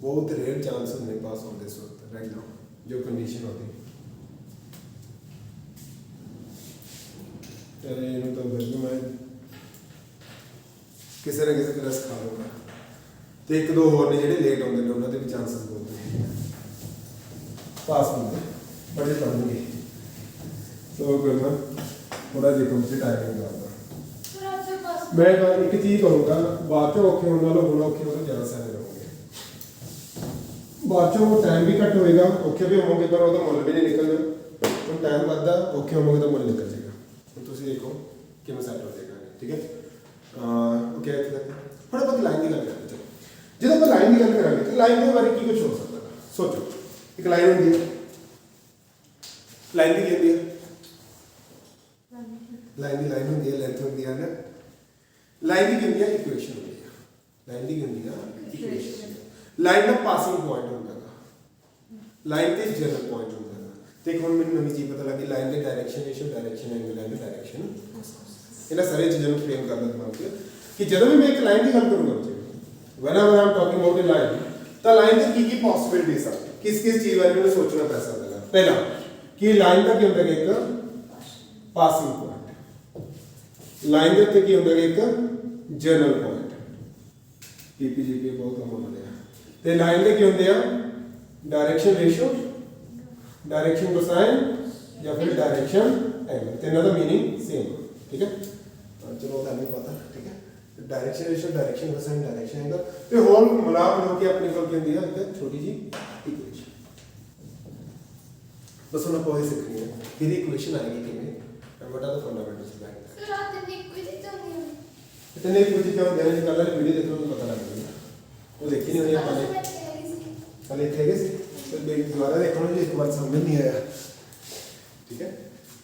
S1: बहुत रेयर चांस होने पास होते इस वक्त राइट नाउ जो कंडीशन होती है तो फिर भी मैं किसी ना किसी तरह सिखा लूँगा तो एक दो होर ने जो लेट होंगे उन्होंने भी चांसेस बहुत हैं पास होंगे बड़े पढ़ेंगे तो करना थोड़ा देखो मुझे टाइमिंग का मैं एक चीज कहूँगा बाद में औखे होने वालों होना औखे होने ज़्यादा सहने रहोगे बाद में वो टाइम भी कट होएगा औखे भी होंगे पर वो तो मुल भी नहीं निकलना तो टाइम बढ़ता औखे होंगे तो मुल निकल जाएगा तो तुम देखो कि मैं सेट हो जाएगा ठीक है ओके थोड़ा बहुत लाइन की गल करते चलो जो लाइन की गल करा तो लाइन के बारे की कुछ हो सकता है सोचो एक लाइन होती है लाइन भी कहती है लाइन होती है लेंथ होती है ना लाइन की कहती है इक्वेशन होती है लाइन की कहती है इक्वेशन लाइन का पासिंग पॉइंट होता है लाइन के जनरल पॉइंट होता है देखो हम मैंने नवी चीज पता लगी लाइन के direction ratio direction angle and direction इन्हें सारे चीजों को फ्रेम करना दिमाग में कि जब भी मैं एक लाइन की गल करूंगा whenever I am talking about A line तो लाइन की पॉसिबिलिटीज है किस चीज बारे में सोचना पैसा लगा पहला कि लाइन का क्या होता है एक पासिंग पॉइंट लाइन के उत्ते की होता है एक जनरल पॉइंट टीपी जीपी बहुत कम होते हैं तो लाइन के क्या होते हैं डायरेक्शन रेशियो डायरेक्शन कोसाइन या फिर डायरेक्शन एंगल तीनों का मीनिंग सेम ठीक है चलो नहीं पता ठीक है direction ratio direction cosine direction angle तो होल मिलाप लो कि अपने को क्या दिया एक छोटी जी इक्वेशन बस उन्हें कोई सीखनी है फिर इक्वेशन आएगी कि में and what are the fundamentals behind that
S3: sir आते नहीं कोई चीज़ नहीं है
S1: इतने कुछ क्या होता है कल वाली वीडियो देखो तो पता लग जाएगा वो देखी नहीं होनी पहले पहले थे तो दोबारा देखो ना एक बार समझ नहीं आया ठीक है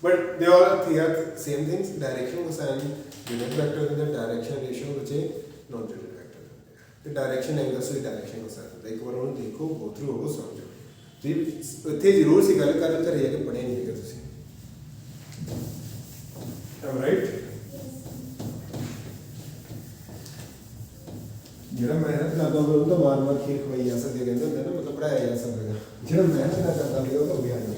S1: but they all are same things direction cosine unit vector in the direction ratio which is non-unit vector the direction angle से direction cosine एक बार उन्हें देखो go through होगा समझो फिर इतने जरूर सी गल कर कर रही है कि पढ़े नहीं है तुसी am I right ਜਿਹੜਾ ਮਿਹਨਤ ਕਰਦਾ ਹੋਵੇ ਉਹ ਤਾਂ ਮਾਰ-ਮਾਰ ਖੀਰ ਖਵਾਈ ਜਾ ਸਕਦੀ ਹੈ ਕਹਿੰਦੇ ਹੁੰਦੇ ਨਾ ਮਤਲਬ ਪੜਾਇਆ ਜਾ ਸਕਦਾ ਜਿਹੜਾ ਮਿਹਨਤ ਨਾ ਕਰਦਾ ਹੋਵੇ ਉਹ ਤਾਂ ਵੀ ਆ ਜਾਂਦਾ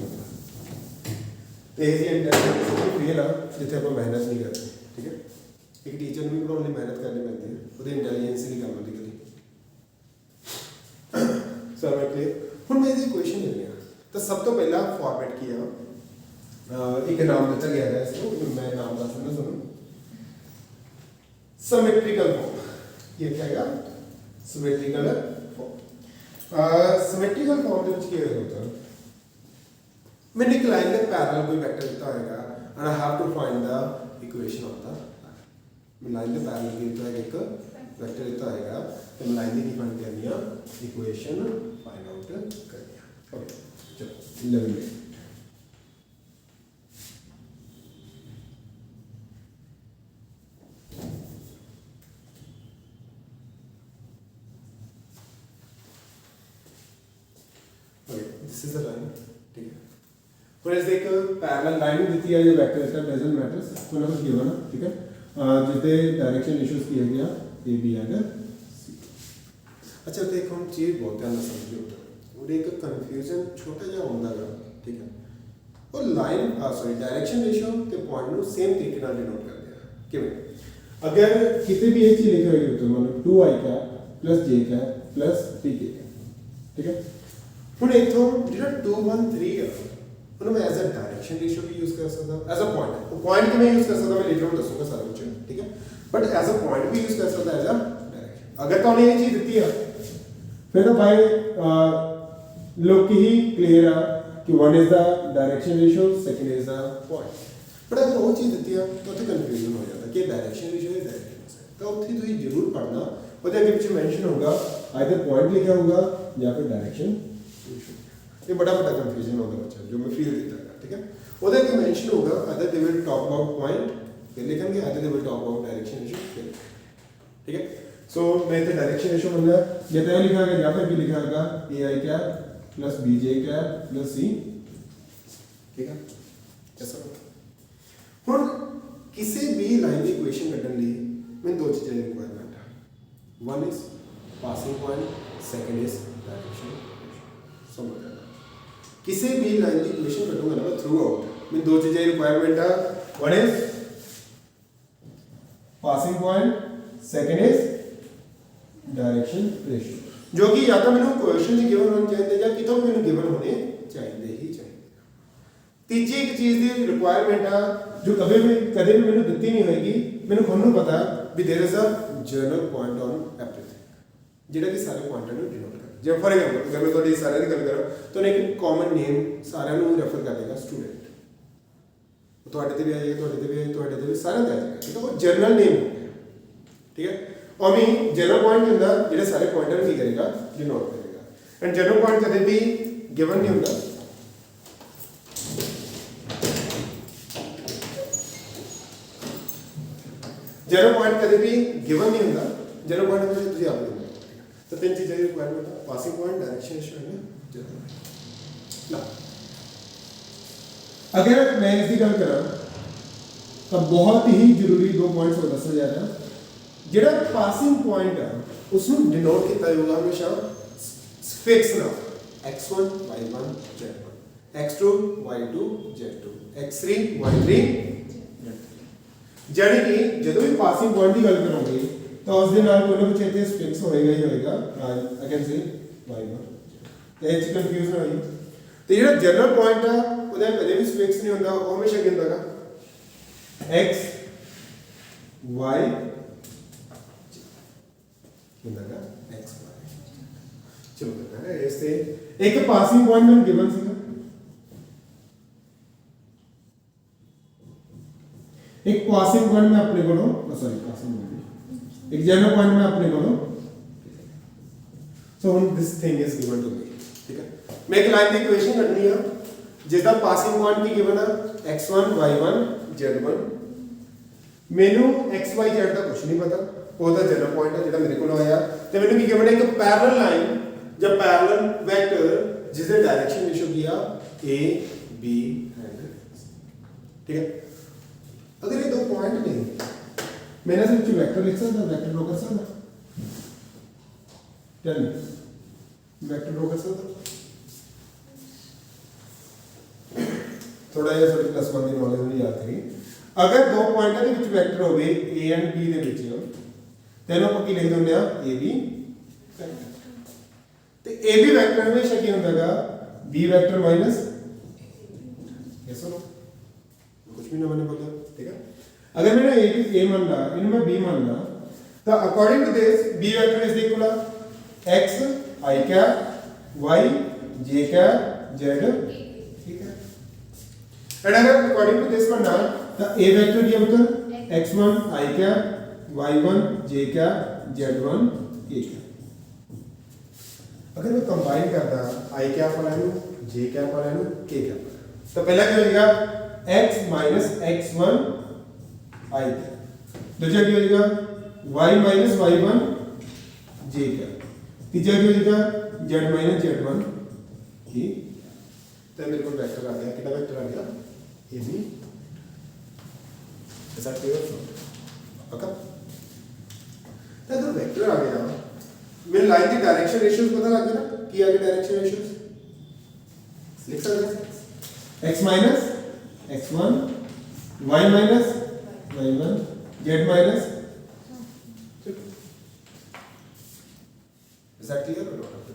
S1: ਤੇ ਇਹ ਜੀ ਇੰਟਰਨੈਟ ਫੇਲ ਆ ਜਿੱਥੇ ਆਪਾਂ ਮਿਹਨਤ ਨਹੀਂ ਕਰਦੇ ਠੀਕ ਹੈ ਇੱਕ ਟੀਚਰ ਨੂੰ ਵੀ ਪੜਾਉਣ ਲਈ ਮਿਹਨਤ ਕਰਨੀ ਪੈਂਦੀ ਹੈ ਉਹਦੀ ਇੰਟੈਲੀਜੈਂਸ ਨਹੀਂ ਕੰਮ ਆਉਂਦੀ ਕਦੀ ਸਰ ਮੈਂ ਕਲੀਅਰ ਹੁਣ ਮੈਂ ਇਹਦੀ ਕੁਐਸਚਨ ਲੈਣੀ ਆ ਤਾਂ ਸਭ ਤੋਂ ਪਹਿਲਾਂ ਫਾਰਮੈਟ ਕੀ ਆ ਇੱਕ ਨਾਮ ਦਿੱਤਾ ਗਿਆ ਹੈ ਇਸ ਨੂੰ ਮੈਂ ਨਾਮ ਦੱਸ ਦਿੰਦਾ ਤੁਹਾਨੂੰ ਸਿਮੈਟ੍ਰੀਕਲ ਫਾਰਮ ये क्या है सिमेट्रिकल फॉर्म सिमेट्रिकल फॉर्म ਦੇ ਵਿੱਚ ਕੀ ਹੋता है मैंने एक लाइन का पैरेलल कोई वेक्टर दिया होगा and I have to find the equation of the मैं लाइन के पैरेलल की तो एक वेक्टर दिया होगा तो मैं लाइन की फाइंड करनी है इक्वेशन फाइंड आउट करनी है ओके चलो 11 minute this is the line ठीक है और ऐसे एक पैरेलल लाइन दी है जो वेक्टर इसका डजंट मैटर्स तो ना कुछ गिवन है ठीक है जितने डायरेक्शन इश्यूज किया गया ए बी एंड सी अच्छा देखो हम चीज बहुत ध्यान से समझिए और एक कंफ्यूजन छोटा जा होता है ठीक है और लाइन सॉरी डायरेक्शन रेशियो के पॉइंट ਨੂੰ सेम तरीके ਨਾਲ डिनोट करते हैं ਕਿਵੇਂ अगर किसी भी एक चीज लिखी हुई हो तो मान लो 2i का plus j का plus 3k का ठीक है ਹੁਣ ਇਥੋਂ ਜਿਹੜਾ 2 1 3 ਹੈ ਉਹਨੂੰ ਮੈਂ ਐਜ਼ ਅ ਡਾਇਰੈਕਸ਼ਨ ਰੇਸ਼ੀਓ ਵੀ ਯੂਜ਼ ਕਰ ਸਕਦਾ ਐਜ਼ ਅ ਪੁਆਇੰਟ ਉਹ ਪੁਆਇੰਟ ਕਿਵੇਂ ਯੂਜ਼ ਕਰ ਸਕਦਾ ਮੈਂ ਲੇਟਰ ਦੱਸੂਗਾ ਸਾਰਾ ਕੁਝ ਠੀਕ ਹੈ ਬਟ ਐਜ਼ ਅ ਪੁਆਇੰਟ ਵੀ ਯੂਜ਼ ਕਰ ਸਕਦਾ ਐਜ਼ ਅ ਡਾਇਰੈਕਸ਼ਨ ਅਗਰ ਤੁਹਾਨੂੰ ਇਹ ਚੀਜ਼ ਦਿੱਤੀ ਆ ਫਿਰ ਤਾਂ ਭਾਈ ਲੋਕ ਹੀ ਕਲੀਅਰ ਆ ਕਿ one is the direction ratio second is the point but ਅਗਰ ਉਹ ਚੀਜ਼ ਦਿੱਤੀ ਆ ਤਾਂ ਉੱਥੇ ਕਨਫਿਊਜ਼ਨ ਹੋ ਜਾਂਦਾ ਕਿ ਡਾਇਰੈਕਸ਼ਨ ਰੇਸ਼ੀਓ ਹੈ ਡਾਇਰੈਕਸ਼ਨ ਤਾਂ ਉੱਥੇ ਤੁਸੀਂ ਜ਼ਰੂਰ ਪੜ੍ਹਨਾ ਉਹਦੇ ਅੱਗੇ ਪਿੱਛੇ ਮੈਂਸ਼ਨ ਹੋਊਗਾ ਆਈਦਰ ਪੁਆਇੰਟ ਲਿਖਿਆ ਹੋਊਗਾ ਜਾਂ ਫਿਰ ਡਾਇਰੈਕਸ਼ਨ ये बड़ा बड़ा कंफ्यूजन होगा बच्चा जो मैं फील देता है ठीक है उधर के मेंशन होगा other they will talk about point फिर लिखेंगे other they will talk about direction ratio ठीक है सो मैं इधर डायरेक्शन रेशियो मतलब ये तो लिखा गया या फिर भी लिखा होगा ai क्या प्लस bj क्या प्लस c ठीक है ऐसा हुन किसी भी लाइन की इक्वेशन कढन ਲਈ मैं दो चीजें रिक्वायरमेंट है one is passing point second is direction समझ किसी भी लाइन की इक्वेशन करूंगा ना थ्रू आउट में दो चीजें रिक्वायरमेंट है one is passing point second is direction ratio जो कि या तो मैंने क्वेश्चन में गिवन होने चाहिए या कितों मैंने गिवन होने चाहिए ही चाहिए तीसरी एक चीज की रिक्वायरमेंट है जो कभी भी मैंने ਦਿੱਤੀ नहीं होगी मैंने खुद ਨੂੰ पता भी there is a general point on everything ਜਿਹੜਾ ਕਿ ਸਾਰੇ ਪੁਆਇੰਟਾਂ ਨੂੰ ਡਿਨੋਟ ਕਰਦਾ ਜੇ ਫॉर एग्जांपल अगर मैं ਤੁਹਾਡੀ ਸਾਰਿਆਂ ਦੀ ਗੱਲ ਕਰਾਂ ਤਾਂ ਇੱਕ ਕਾਮਨ ਨੇਮ ਸਾਰਿਆਂ ਨੂੰ ਰੈਫਰ ਕਰ ਦੇਗਾ ਸਟੂਡੈਂਟ ਤੁਹਾਡੇ ਤੇ ਵੀ ਆ ਜਾਏਗਾ ਤੁਹਾਡੇ ਤੇ ਵੀ ਤੁਹਾਡੇ ਤੇ ਵੀ ਸਾਰਿਆਂ ਤੇ ਆ ਜਾਏਗਾ ਠੀਕ ਹੈ ਉਹ ਜਨਰਲ ਨੇਮ ਹੋ ਗਿਆ ਠੀਕ ਹੈ और भी जनरल पॉइंट ਹੁੰਦਾ ਜਿਹੜੇ ਸਾਰੇ ਪੁਆਇੰਟਾਂ ਨੂੰ ਕੀ ਕਰੇਗਾ ਡਿਨੋਟ ਕਰੇਗਾ ਐਂਡ जनरल पॉइंट ਕਦੇ ਵੀ ਗਿਵਨ ਨਹੀਂ ਹੁੰਦਾ जनरल पॉइंट कभी भी गिवन नहीं होता जनरल पॉइंट में तुझे आप देंगे तो तीन चीजें रिक्वायरमेंट है पासिंग पॉइंट डायरेक्शन रेशियो है जनरल ना अगर मैं इसकी गल करा तो बहुत ही जरूरी दो पॉइंट्स और दसा जा रहा जेड़ा पासिंग पॉइंट है उसको डिनोट किया जाएगा हमेशा फिक्स ना x1 y1 z1 x2 y2 z2 x3 y3 जाने कि जब भी पासिंग पॉइंट की गल करोगे ਤਾਂ ਉਸ ਦੇ ਨਾਲ ਕੋਈ ਨਾ ਕੁਝ ਇੱਥੇ ਫਿਕਸ ਹੋਏਗਾ ਹੀ ਹੋਏਗਾ। ਆਈ ਕੈਨ ਸੇ y1 ਤੇ ਇਹ ਚ ਕਨਫਿਊਜ਼ ਨਾ ਹੋਈ। ਤੇ ਜਿਹੜਾ ਜਨਰਲ ਪੁਆਇੰਟ ਆ ਉਹਦਾ ਕਦੇ ਵੀ ਫਿਕਸ ਨਹੀਂ ਹੁੰਦਾ, ਉਹ ਹਮੇਸ਼ਾ ਕੀ ਹੁੰਦਾਗਾ x y ਹੁੰਦਾਗਾ x y। ਚਲੋ ਕਰਨਾ ਹੈ ਇਸ ਤੇ ਇੱਕ ਪਾਸਿੰਗ ਪੁਆਇੰਟ ਮੈਨੂੰ ਗਿਵਨ ਸੀਗਾ, एक पासिंग पॉइंट में अपने को सॉरी पासिंग पॉइंट एक जनरल पॉइंट में अपने को so when this thing is given to me, ठीक है। मैं एक लाइन की इक्वेशन करनी है जिसका पासिंग पॉइंट की गिवन है x1 y1 z1। मेनू x y z का कुछ नहीं पता, ਉਹਦਾ ਜਨਰਲ ਪੁਆਇੰਟ ਹੈ ਜਿਹੜਾ ਮੇਰੇ ਕੋਲ ਆਇਆ ਤੇ ਮੈਨੂੰ ਕੀ ਗਿਵਨ ਹੈ ਇੱਕ ਪੈਰਲਲ ਲਾਈਨ ਜਾਂ ਪੈਰਲਲ ਵੈਕਟਰ ਜਿਸ ਦੇ ਡਾਇਰੈਕਸ਼ਨ ਰੇਸ਼ੋ ਕੀ ਆ a b एंड ठीक है। अगर ये दो पॉइंट नहीं मैंने सिर्फ वेक्टर लिख सकता, वेक्टर ड्रॉ कर सकता, टेल मी वेक्टर ड्रॉ कर सकता। थोड़ा ये थोड़ी प्लस वन की नॉलेज नहीं याद करी। अगर दो पॉइंटां ਦੇ ਵਿੱਚ ਵੈਕਟਰ ਹੋਵੇ a ਐਂਡ b ਦੇ ਵਿੱਚ ਤੈਨੂੰ ਆਪਾਂ ਕੀ ਲਿਖ ਦਿੰਦੇ ਆ a b ਤੇ a b ਵੈਕਟਰ ਹਮੇਸ਼ਾ ਕੀ ਹੁੰਦਾਗਾ b ਵੈਕਟਰ ਮਾਈਨਸ ਇਹ ਸੁਣੋ कुछ भी ना मैंने बोला, ठीक है। अगर मैंने a मान ला इनमें b मान ला तो according to this b vector is equal x i cap y j cap z, ठीक है। एंड अगर अकॉर्डिंग टू दिस बनना तो a वेक्टर ये होता x1 i cap y1 j cap z1 a cap. अगर मैं कंबाइन करता i कैप वाला नु j कैप वाला नु k कैप तो पहला क्या हो जाएगा x minus x1 i दूसरा क्या हो जाएगा y minus y1 j का, तीसरा क्या हो जाएगा z minus z1 की। तो मेरे को वेक्टर आ गया, कितना वेक्टर आ गया ये भी ऐसा क्लियर पक्का। तो अगर वेक्टर आ गया मेरे लाइन की डायरेक्शन रेशियोज पता लग गया ना कि आगे डायरेक्शन रेशियोज लिख सकते हैं x minus x1 y minus y1 z minus, is that clear or not?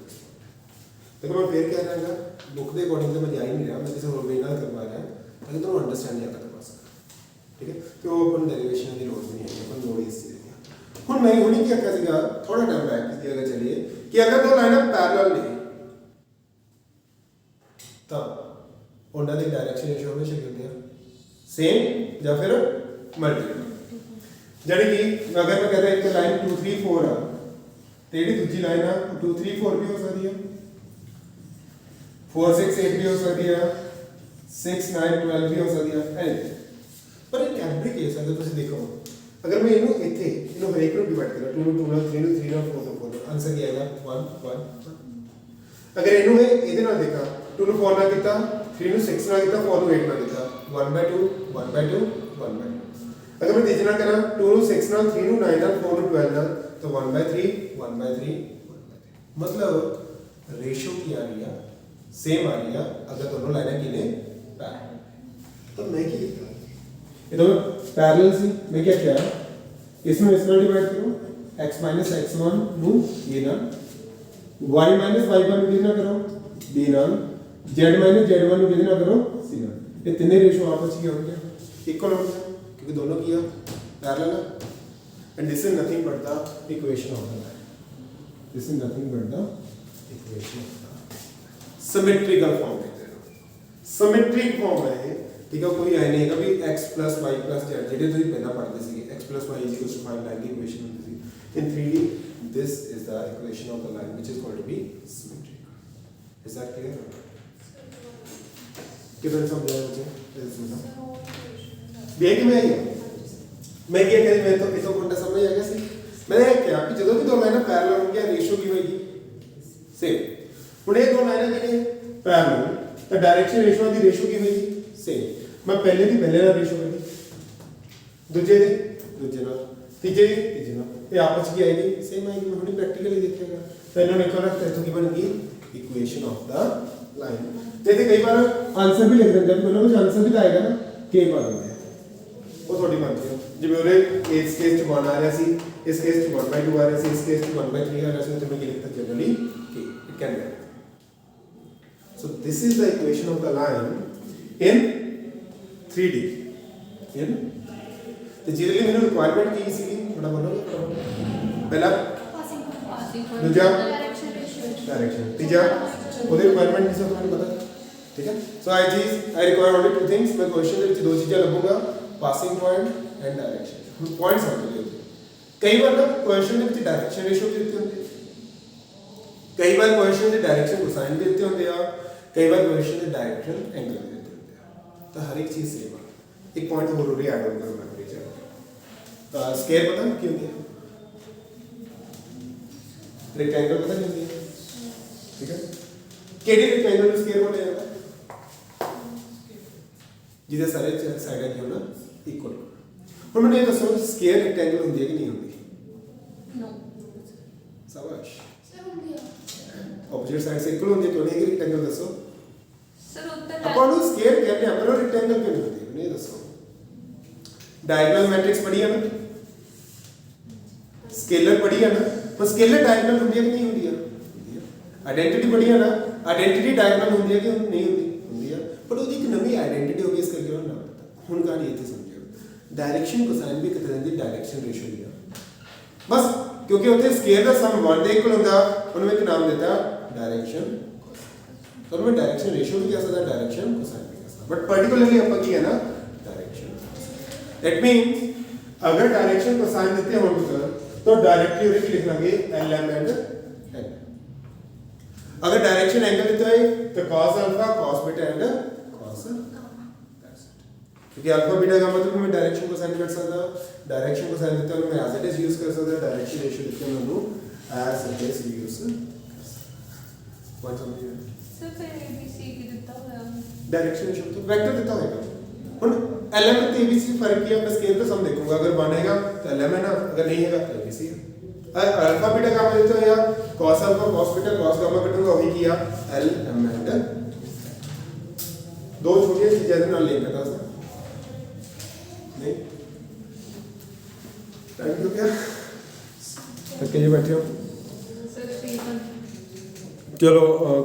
S1: देखो मैं फिर कह रहा हूँ बुक के अकॉर्डिंग से मैं जा ही नहीं रहा, मैं किसी और वे ना करवा रहा ताकि तुम अंडरस्टैंड नहीं आता कर सकता, ठीक है। तो अपन डेरिवेशन की लोड नहीं है, अपन लोड इस चीज की हुन मैं हुनी क्या कर सीगा थोड़ा टाइम बैक की अगर चलिए कि अगर दो लाइन पैरेलल ने तब ਉਹਨਾਂ ਦੀ ਡਾਇਰੈਕਸ਼ਨ ਰੇਸ਼ੋ ਹਮੇਸ਼ਾ ਕੀ ਹੁੰਦੀ ਹੈ ਸੇਮ ਜਾਂ ਫਿਰ ਮਲਟੀਪਲ। ਜਿਹੜੀ ਕਿ ਅਗਰ ਮੈਂ ਕਹਿੰਦਾ ਇੱਕ ਲਾਈਨ 2 3 4 ਆ ਤੇ ਜਿਹੜੀ ਦੂਜੀ ਲਾਈਨ ਆ 2 3 4 ਵੀ ਹੋ ਸਕਦੀ ਹੈ, 4 6 8 ਵੀ ਹੋ ਸਕਦੀ ਹੈ, 6 9 12 ਵੀ ਹੋ ਸਕਦੀ ਹੈ। ਪਰ ਇਹ ਐਵਰੀ ਕੇਸ ਅਗਰ ਤੁਸੀਂ ਦੇਖੋ ਅਗਰ ਮੈਂ ਇਹਨੂੰ ਹਰੇਕ ਨੂੰ ਡਿਵਾਈਡ ਕਰਾਂ 2 ਨੂੰ 2 ਨਾਲ 3 ਨੂੰ 3 ਨਾਲ 4 ਤੋਂ 4 ਆਨਸਰ ਕੀ ਆਏਗਾ 1 1। अगर ਇਹਨੂੰ ਇਹਦੇ ਨਾਲ ਦੇਖਾਂ 2 ਨੂੰ 4 ਨਾਲ ਕੀਤਾ 3 ਨੂੰ 6 ਨਾਲ ਕੀਤਾ 4 ਨੂੰ 8 ਨਾਲ ਕੀਤਾ 1/2 1/2 1/2। अगर मैं तीसरा करा 2 ਨੂੰ 6 ਨਾਲ 3 ਨੂੰ 9 ਨਾਲ 4 ਨੂੰ 12 ਨਾਲ तो 1/3 1/3 1/3। मतलब रेशियो की आ रही है सेम आ रही है अगर दोनों लाइनें की ने पैरेलल। तो मैं क्या लिखता ये तो पैरेलल सी मैं क्या किया इसमें इस ਨਾਲ डिवाइड करो x - x1 ਨੂੰ ये ਨਾਲ y minus y1 ਨੂੰ ਕਿਹਦੇ ਨਾਲ ਕਰੋ b ਨਾਲ z minus z1 ਨੂੰ ਕਿਹਦੇ ਨਾਲ ਕਰੋ c ਨਾਲ। ਇਹ ਤਿੰਨੇ ਰੇਸ਼ੋ ਆਪਸ ਵਿੱਚ ਹੋਣਗੇ ਇਕੁਅਲ ਹੋਣਗੇ क्योंकि दोनों की पैरेलल है and this is nothing but the equation of the line. This is nothing but the equation of the symmetrical form कहते हैं। सिमेट्रिक फॉर्म है ठीक है। कोई है नहीं कभी x plus y plus z जेडे ਤੁਸੀਂ ਪਹਿਲਾਂ ਪੜ੍ਹਦੇ ਸੀ x plus y = 5 लाइन की इक्वेशन होती थी in 3D। this is the equation of the line which is going to be symmetrical। is that clear? किधर समझाया मुझे बेक में आई मैं क्या करी मैं तो इसको कौन समझ आ गया सी मैंने क्या कि ਜਦੋਂ ਵੀ ਦੋ ਲਾਈਨਾਂ ਪੈਰਲਲ ਹੋਣਗੀਆਂ ਰੇਸ਼ੋ ਕੀ ਹੋਏਗੀ ਸੇਮ। ਹੁਣ ਇਹ ਦੋ ਲਾਈਨਾਂ ਜਿਹੜੀਆਂ ਪੈਰਲਲ ਤਾਂ ਡਾਇਰੈਕਸ਼ਨ ਰੇਸ਼ੋ ਦੀ ਰੇਸ਼ੋ ਕੀ ਹੋਏਗੀ ਸੇਮ। ਮੈਂ ਪਹਿਲੇ ਦੀ ਪਹਿਲੇ ਨਾਲ ਰੇਸ਼ੋ ਹੋਏਗੀ ਦੂਜੇ ਦੀ ਦੂਜੇ ਨਾਲ ਤੀਜੇ ਦੀ ਤੀਜੇ ਨਾਲ ਇਹ ਆਪਸ ਵਿੱਚ ਆਏਗੀ ਸੇਮ ਆਏਗੀ। ਮੈਂ ਹੁਣੇ ਪ੍ਰੈਕਟੀਕਲੀ ਦੇਖੇਗਾ ਤਾਂ ਇਹਨਾਂ ਨੇ ਕੋਲ ਰੱਖਿਆ ਤੋਂ ਕੀ ਬਣੇਗੀ ਇਕੁਏਸ਼ਨ ਆਫ ਦਾ ਲਾइन। जैसे कई बार आंसर भी लिख देंगे तो कुछ आंसर भी आएगा ना के पा देंगे ਉਹ ਤੁਹਾਡੀ ਮਰਜ਼ੀ ਹੈ। ਜਿਵੇਂ ਉਹਦੇ ਇਸ ਕੇਸ 'ਚ 1 ਆ ਰਿਹਾ ਸੀ, ਇਸ ਕੇਸ 'ਚ 1/2 ਆ ਰਿਹਾ ਸੀ, ਇਸ ਕੇਸ 'ਚ 1/3 ਆ ਰਿਹਾ ਸੀ, ਤੇ ਮੈਂ ਕੀ ਲਿਖਤਾ generally k, it can be. So this is the equation of the line in 3D. in ਤੇ ਜਿਹਦੇ ਲਈ ਮੈਨੂੰ ਰਿਕੁਆਇਰਮੈਂਟ ਕੀ ਸੀਗੀ ਥੋੜਾ ਬੋਲੋਗੇ ਪਹਿਲਾ
S3: ਪਾਸਿੰਗ
S2: पासिंग पॉइंट
S1: ਦੂਜਾ
S3: ਡਾਇਰੈਕਸ਼ਨ ਰੇਸ਼ੀਓ
S1: डायरेक्शन, तीजा ਉਹਦੇ ਰਿਕੁਆਇਰਮੈਂਟ ਕੀ ਸੀ ਤੁਹਾਨੂੰ ਪਤਾ, ਠੀਕ ਹੈ। ਸੋ ਆਈ ਰਿਕੁਆਇਰ ਓਨਲੀ ਟੂ ਥਿੰਗਸ। ਮੈਂ ਕੁਐਸਚਨ ਦੇ ਵਿੱਚ ਦੋ ਚੀਜ਼ਾਂ ਲੱਭੂਗਾ, ਪਾਸਿੰਗ ਪੁਆਇੰਟ ਐਂਡ ਡਾਇਰੈਕਸ਼ਨ। ਹੁਣ ਪੁਆਇੰਟ ਸਮਝ ਲਿਓ। ਕਈ ਵਾਰ ਨਾ ਕੁਐਸਚਨ ਦੇ ਵਿੱਚ ਡਾਇਰੈਕਸ਼ਨ ਰੇਸ਼ੋ ਵੀ ਦਿੱਤੇ ਹੁੰਦੇ, ਕਈ ਵਾਰ ਕੁਐਸਚਨ ਦੇ ਡਾਇਰੈਕਸ਼ਨ ਕੋਸਾਈਨ ਵੀ ਦਿੱਤੇ ਹੁੰਦੇ ਆ, ਕਈ ਵਾਰ ਕੁਐਸਚਨ ਦੇ ਡਾਇਰੈਕਸ਼ਨ ਐਂਗਲ ਵੀ ਦਿੱਤੇ ਹੁੰਦੇ ਆ। ਤਾਂ ਹਰ ਇੱਕ ਚੀਜ਼ ਸੇਮ ਆ। ਇੱਕ ਪੁਆਇੰਟ ਹੋਰ ਉਰੇ ਐਡ ਆਨ ਕਰਨਾ ਮੇਰੇ ਚ। ਤਾਂ ਸਕੁਅਰ ਪਤਾ ਕੀ ਹੁੰਦੀ ਹੈ, रेक्टेंगल पता नहीं है, ठीक है। केडी रेक्टेंगल ਨੂੰ ਸਕੁਅਰ ਬੋਲਿਆ ਜਾਂਦਾ ਜਿਹਦੇ ਸਾਰੇ ਸਾਈਡਾਂ ਕੀ ਹੋਣਾ ਇਕੁਅਲ। ਹੁਣ ਮੈਨੂੰ ਇਹ ਦੱਸੋ ਸਕੁਅਰ ਰੈਕਟੈਂਗਲ ਹੁੰਦੀ ਹੈ ਕਿ ਨਹੀਂ ਹੁੰਦੀ?
S2: नो
S1: ਸ਼ਾਬਾਸ਼।
S3: ਸਰ ਹੁੰਦੀ ਆ
S1: ਆਪੋਜ਼ਿਟ ਸਾਈਡ ਸੇ ਇਕੁਅਲ ਹੁੰਦੀ ਹੈ तो नहीं रेक्टेंगल ਦੱਸੋ।
S2: सर उत्तर
S1: ਆਪਾਂ ਨੂੰ ਸਕੁਅਰ ਕਹਿੰਦੇ ਆ ਪਰ ਰੈਕਟੈਂਗਲ ਕਿਉਂ ਨਹੀਂ ਹੁੰਦੀ ਮੈਨੂੰ ਇਹ ਦੱਸੋ। डायगोनल मैट्रिक्स पढ़ी है ना, स्केलर पढ़ी है ना, पर स्केलर डायगोनल होती है कि नहीं होती है? आइडेंटिटी पढ़ी है ना, आइडेंटिटी डायगोनल होती है कि नहीं होती है? पर वो एक नवी आइडेंटिटी होगी, इस करके ना पता हुन कहानी ये समझो। डायरेक्शन कोसाइन भी कितने दी डायरेक्शन रेशियो दिया बस, क्योंकि होते स्केलर का सम 1 दे इक्वल होता उन्हें एक नाम देता डायरेक्शन, तो उनमें डायरेक्शन रेशियो भी कह सकता, डायरेक्शन कोसाइन भी कह सकता। बट पर्टिकुलरली अपन की है ना That means अगर डायरेक्शन कोसाइन देते हो तो डायरेक्टली उन्हें लिख लेंगे lm and n। अगर डायरेक्शन एंगल देते हैं तो cos alpha cos beta and cos gamma, क्योंकि अल्फा बीटा का मतलब मैं डायरेक्शन कोसाइन कर सकता, डायरेक्शन कोसाइन देते हैं मैं एज इट इज यूज कर सकता, डायरेक्शन रेशियो देते हैं मैं एज इट इज यूज कर सकता। कौन समझिए
S2: सर फिर ABC की देता हुआ
S1: डायरेक्शन रेशियो तो वेक्टर देता होगा। ਹੁਣ lm ਤੇ abc फर्क किया, मैं स्केल पे सम देखूंगा, अगर बनेगा तो lm है ना, अगर नहीं है तो abc है। अल्फा बीटा का मैं देता हूं या cos alpha cos beta cos gamma कटूंगा, वही किया lm एंड दो छोटी चीजें ना लिंक करना सर नहीं थैंक यू। क्या थके जी बैठे हो,
S2: सर 3
S1: चलो